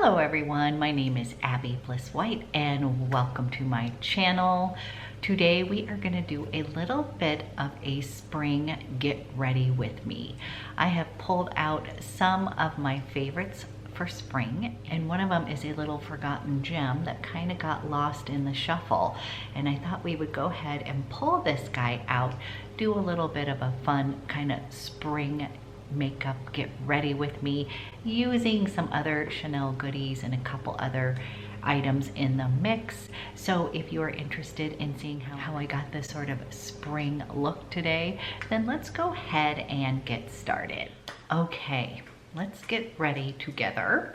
Hello everyone, my name is Abby Bliss White and welcome to my channel. Today we are going to do a little bit of a spring get ready with me. I have pulled out some of my favorites for spring, and one of them is a little forgotten gem that kind of got lost in the shuffle, and I thought we would go ahead and pull this guy out, do a little bit of a fun kind of spring makeup get ready with me using some other Chanel goodies and a couple other items in the mix. So if you're interested in seeing how I got this sort of spring look today, then let's go ahead and get started. Okay, let's get ready together.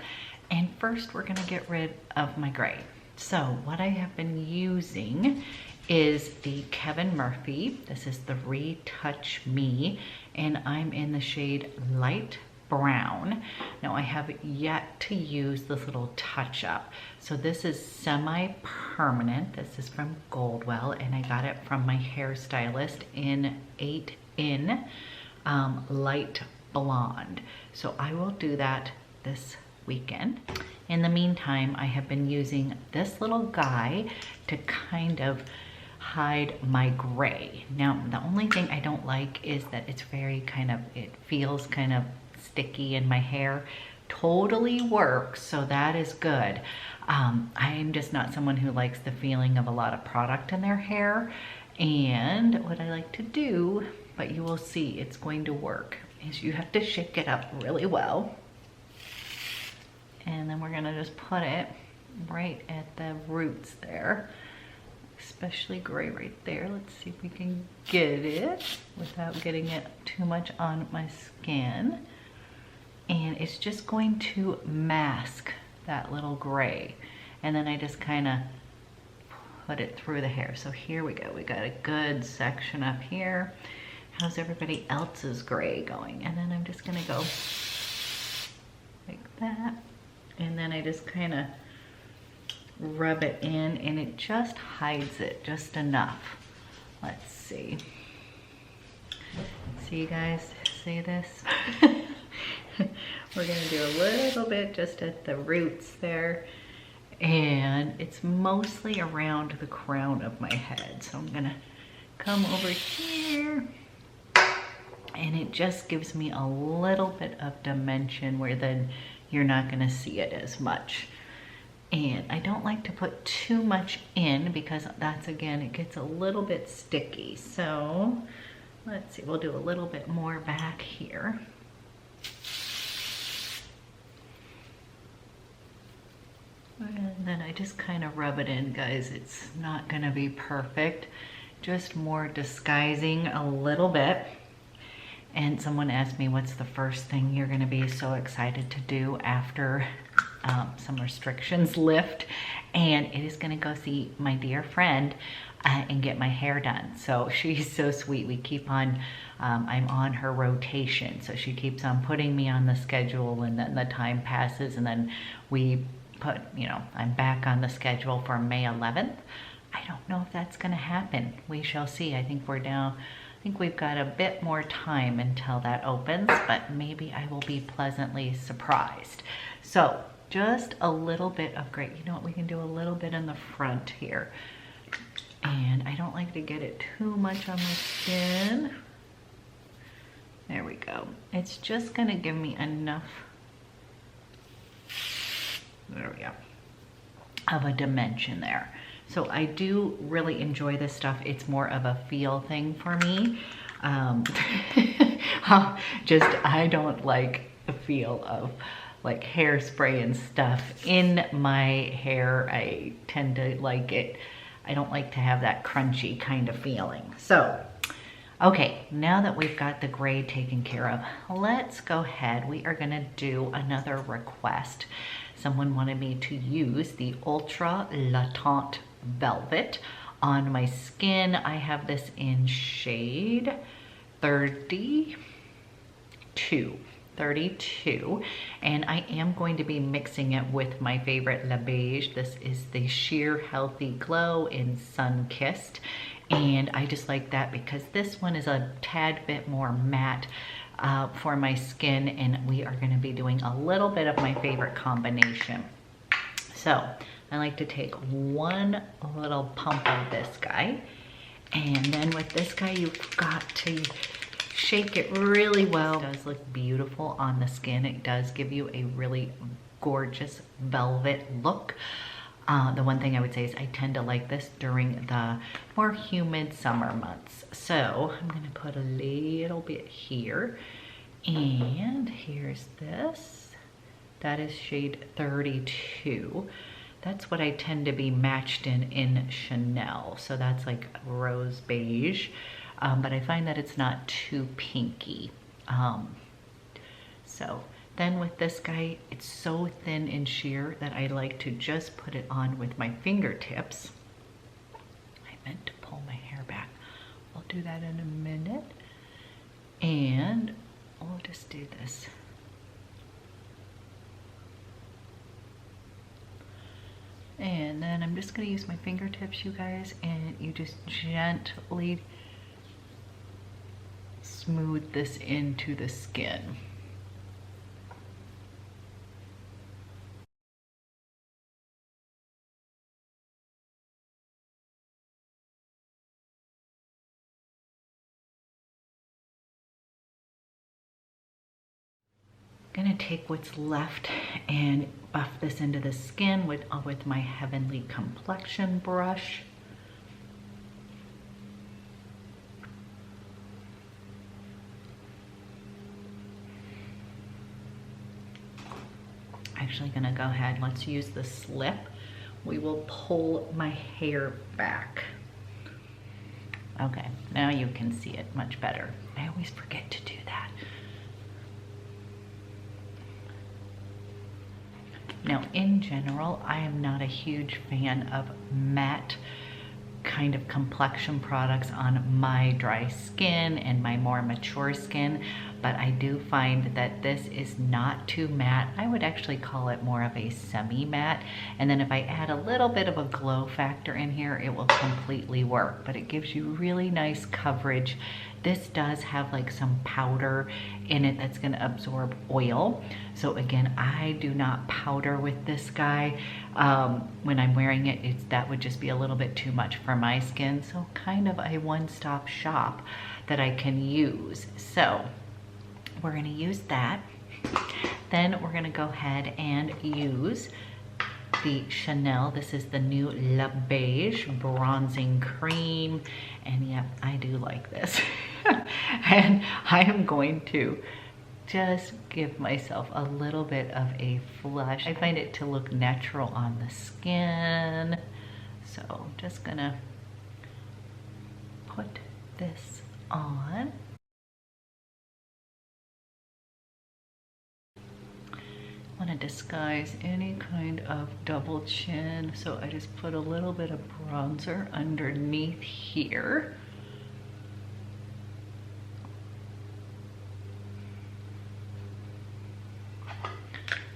And first we're gonna get rid of my gray. So what I have been using is the Kevin Murphy. This is the Retouch Me, and I'm in the shade light brown. Now I have yet to use this little touch up. So this is semi-permanent. This is from Goldwell, and I got it from my hairstylist in 8 in light blonde. So I will do that this weekend. In the meantime, I have been using this little guy to kind of hide my gray. Now, the only thing I don't like is that it's very it feels kind of sticky in my hair. Totally works, so that is good. I'm just not someone who likes the feeling of a lot of product in their hair. And what I like to do, but you will see it's going to work, is you have to shake it up really well. And then we're gonna just put it right at the roots there. Especially gray right there. Let's see if we can get it without getting it too much on my skin. And it's just going to mask that little gray. And then I just kind of put it through the hair. So here we go. We got a good section up here. How's everybody else's gray going? And then I'm just gonna go like that. And then I just kind of rub it in, and it just hides it just enough. Let's see. See, you guys, see this? We're gonna do a little bit just at the roots there, and it's mostly around the crown of my head. So I'm gonna come over here, and it just gives me a little bit of dimension where then you're not gonna see it as much. And I don't like to put too much in because that's, again, it gets a little bit sticky. So let's see, we'll do a little bit more back here. And then I just kind of rub it in, guys. It's not gonna be perfect, just more disguising a little bit. And someone asked me, what's the first thing you're gonna be so excited to do after some restrictions lift? And it is gonna go see my dear friend and get my hair done. So she's so sweet. We keep on, I'm on her rotation. So she keeps on putting me on the schedule, and then the time passes, and then we put, I'm back on the schedule for May 11th. I don't know if that's gonna happen. We shall see. I think we've got a bit more time until that opens, but maybe I will be pleasantly surprised. So just a little bit of gray. You know what, we can do a little bit in the front here. And I don't like to get it too much on my skin. There we go. It's just gonna give me enough, there we go, of a dimension there. So I do really enjoy this stuff. It's more of a feel thing for me. I don't like the feel of like hairspray and stuff in my hair. I tend to like it. I don't like to have that crunchy kind of feeling. So, okay, now that we've got the gray taken care of, let's go ahead. We are gonna do another request. Someone wanted me to use the Ultra Latent Velvet on my skin. I have this in shade 32, and I am going to be mixing it with my favorite Le Beige. This is the Sheer Healthy Glow in Sunkissed, and I just like that because this one is a tad bit more matte for my skin, and we are going to be doing a little bit of my favorite combination. So I like to take one little pump of this guy, and then with this guy, you've got to shake it really well. It does look beautiful on the skin. It does give you a really gorgeous velvet look. The one thing I would say is I tend to like this during the more humid summer months. So I'm gonna put a little bit here, and here's this. That is shade 32. That's what I tend to be matched in Chanel. So that's like rose beige, but I find that it's not too pinky. So then with this guy, it's so thin and sheer that I like to just put it on with my fingertips. I meant to pull my hair back. I'll do that in a minute. And we'll just do this. And then I'm just gonna use my fingertips, you guys, and you just gently smooth this into the skin. Gonna take what's left and buff this into the skin with my Heavenly Complexion brush. Actually gonna go ahead, let's use the slip. We will pull my hair back. Okay, now you can see it much better. I always forget to do that. Now, in general, I am not a huge fan of matte kind of complexion products on my dry skin and my more mature skin, but I do find that this is not too matte. I would actually call it more of a semi-matte, and then if I add a little bit of a glow factor in here, it will completely work, but it gives you really nice coverage. This does have like some powder in it that's gonna absorb oil. So again, I do not powder with this guy. When I'm wearing it, that would just be a little bit too much for my skin. So kind of a one-stop shop that I can use. So we're gonna use that. Then we're gonna go ahead and use the Chanel. This is the new Le Beige Bronzing Cream. And yep, I do like this. And I am going to just give myself a little bit of a flush. I find it to look natural on the skin. So just gonna put this on. I want to disguise any kind of double chin, so I just put a little bit of bronzer underneath here.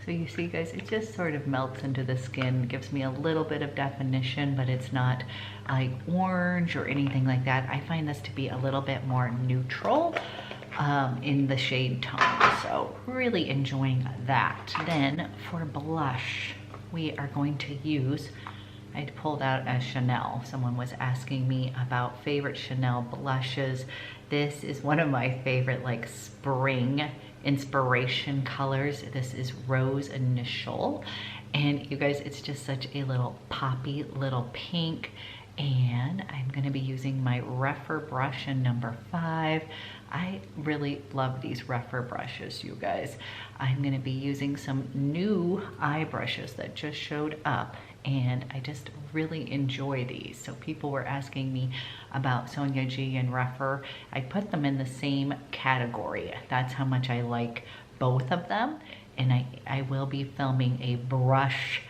So you see, guys, it just sort of melts into the skin, gives me a little bit of definition, but it's not like orange or anything like that. I find this to be a little bit more neutral in the shade tone, so really enjoying that. Then for blush, we are going to use, I pulled out a Chanel. Someone was asking me about favorite Chanel blushes. This is one of my favorite like spring inspiration colors. This is Rose Initial, and you guys, it's just such a little poppy little pink. And I'm gonna be using my Rephr brush in number 5. I really love these Rephr brushes, you guys. I'm gonna be using some new eye brushes that just showed up, and I just really enjoy these. So people were asking me about Sonia G and Rephr. I put them in the same category. That's how much I like both of them. And I will be filming a brush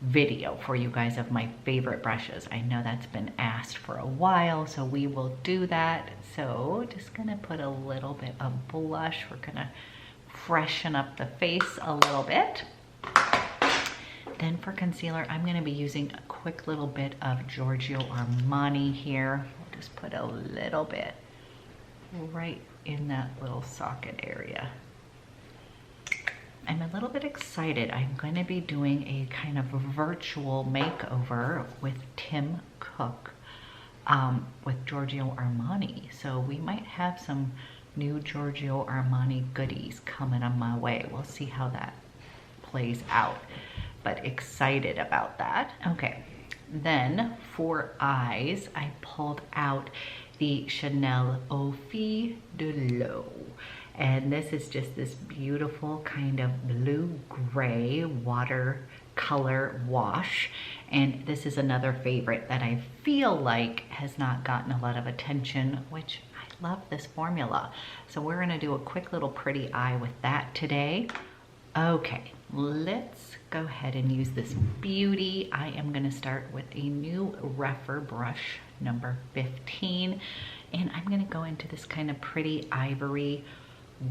video for you guys of my favorite brushes. I know that's been asked for a while, so we will do that. So just gonna put a little bit of blush. We're gonna freshen up the face a little bit. Then for concealer, I'm gonna be using a quick little bit of Giorgio Armani here. We'll just put a little bit right in that little socket area. I'm a little bit excited. I'm going to be doing a kind of virtual makeover with Tim Cook, with Giorgio Armani. So we might have some new Giorgio Armani goodies coming on my way. We'll see how that plays out, but excited about that. Okay, then for eyes, I pulled out the Chanel Eau Fille de l'Eau. And this is just this beautiful kind of blue-gray watercolor wash. And this is another favorite that I feel like has not gotten a lot of attention, which I love this formula. So we're gonna do a quick little pretty eye with that today. Okay, let's go ahead and use this beauty. I am gonna start with a new Rephr brush, number 15. And I'm gonna go into this kind of pretty ivory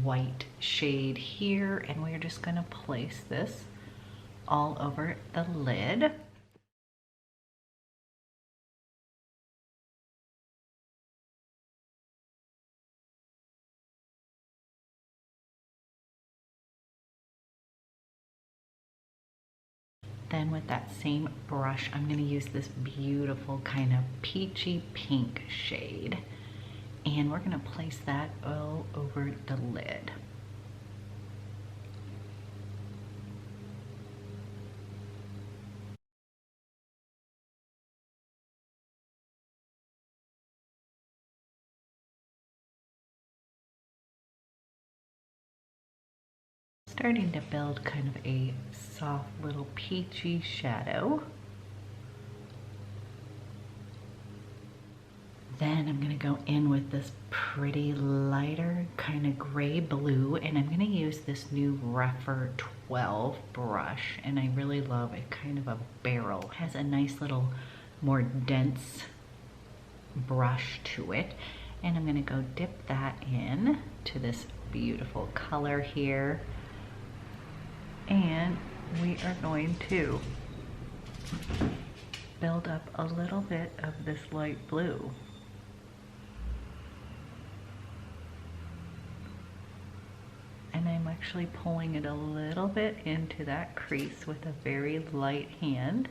white shade here, and we're just going to place this all over the lid. Then with that same brush, I'm going to use this beautiful kind of peachy pink shade. And we're going to place that all over the lid. Starting to build kind of a soft little peachy shadow. Then I'm gonna go in with this pretty lighter kind of gray blue, and I'm gonna use this new Rephr 12 brush, and I really love it. Kind of a barrel. It has a nice little more dense brush to it. And I'm gonna go dip that in to this beautiful color here. And we are going to build up a little bit of this light blue. And I'm actually pulling it a little bit into that crease with a very light hand.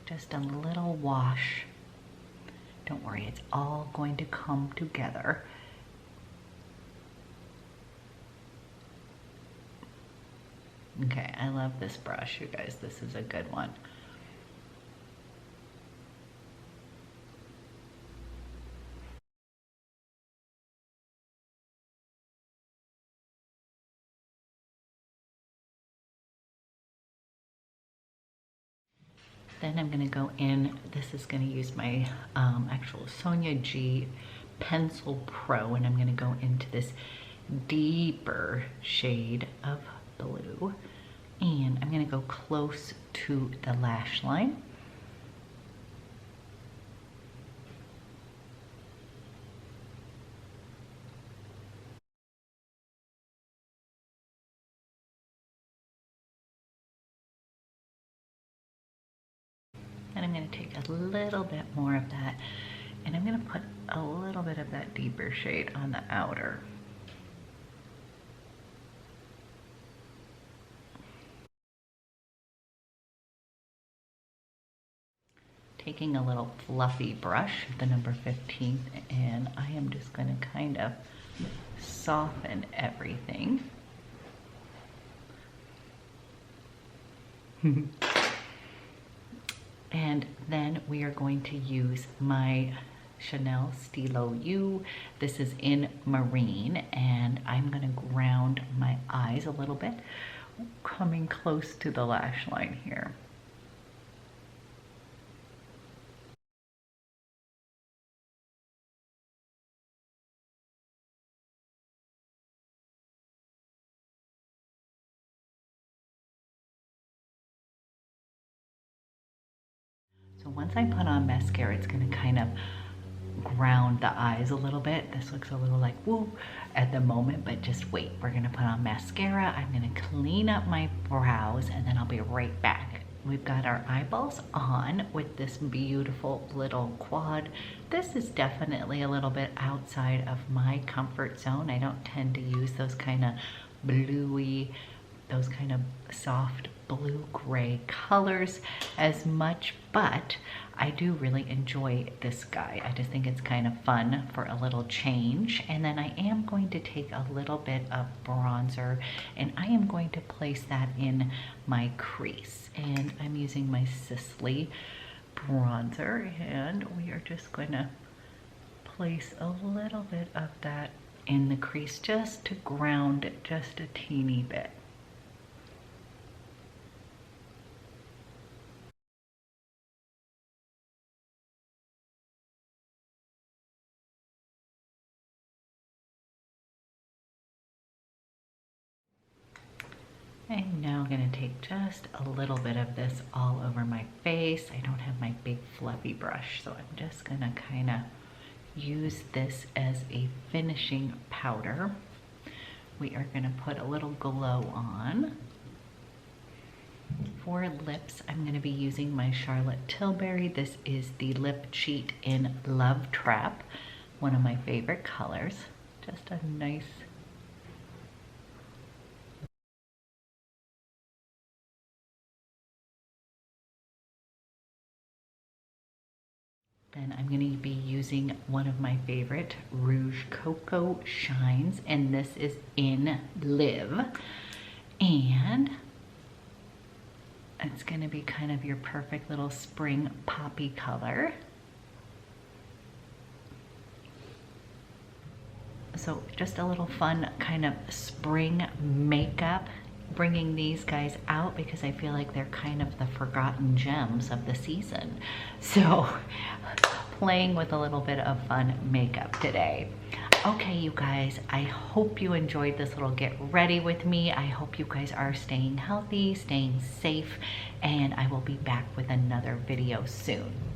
Just a little wash. Don't worry, it's all going to come together. Okay, I love this brush, you guys. This is a good one. Then I'm gonna go in, this is gonna use my actual Sonia G Pencil Pro, and I'm gonna go into this deeper shade of blue. And I'm gonna go close to the lash line. And I'm gonna take a little bit more of that, and I'm gonna put a little bit of that deeper shade on the outer. Taking a little fluffy brush, the number 15, and I am just gonna kind of soften everything. And then we are going to use my Chanel STYLO U. This is in Marine, and I'm gonna ground my eyes a little bit, coming close to the lash line here. So once I put on mascara, it's gonna kind of ground the eyes a little bit. This looks a little like woo at the moment, but just wait. We're gonna put on mascara. I'm gonna clean up my brows, and then I'll be right back. we've got our eyeballs on with this beautiful little quad. This is definitely a little bit outside of my comfort zone. I don't tend to use those kind of bluey, those kind of soft blue gray colors as much, but I do really enjoy this guy. I just think it's kind of fun for a little change. And then I am going to take a little bit of bronzer and I am going to place that in my crease. And I'm using my Sisley bronzer, and we are just going to place a little bit of that in the crease just to ground it just a teeny bit. I'm now gonna take just a little bit of this all over my face. I don't have my big fluffy brush, so I'm just gonna kind of use this as a finishing powder. We are gonna put a little glow on. For lips, I'm gonna be using my Charlotte Tilbury. This is the Lip Cheat in Love Trap, one of my favorite colors. Just a nice Then I'm going to be using one of my favorite Rouge Coco Shines, and this is in Live. And it's going to be kind of your perfect little spring poppy color. So just a little fun kind of spring makeup, bringing these guys out because I feel like they're kind of the forgotten gems of the season. So playing with a little bit of fun makeup today. Okay, you guys, I hope you enjoyed this little get ready with me. I hope you guys are staying healthy, staying safe, and I will be back with another video soon.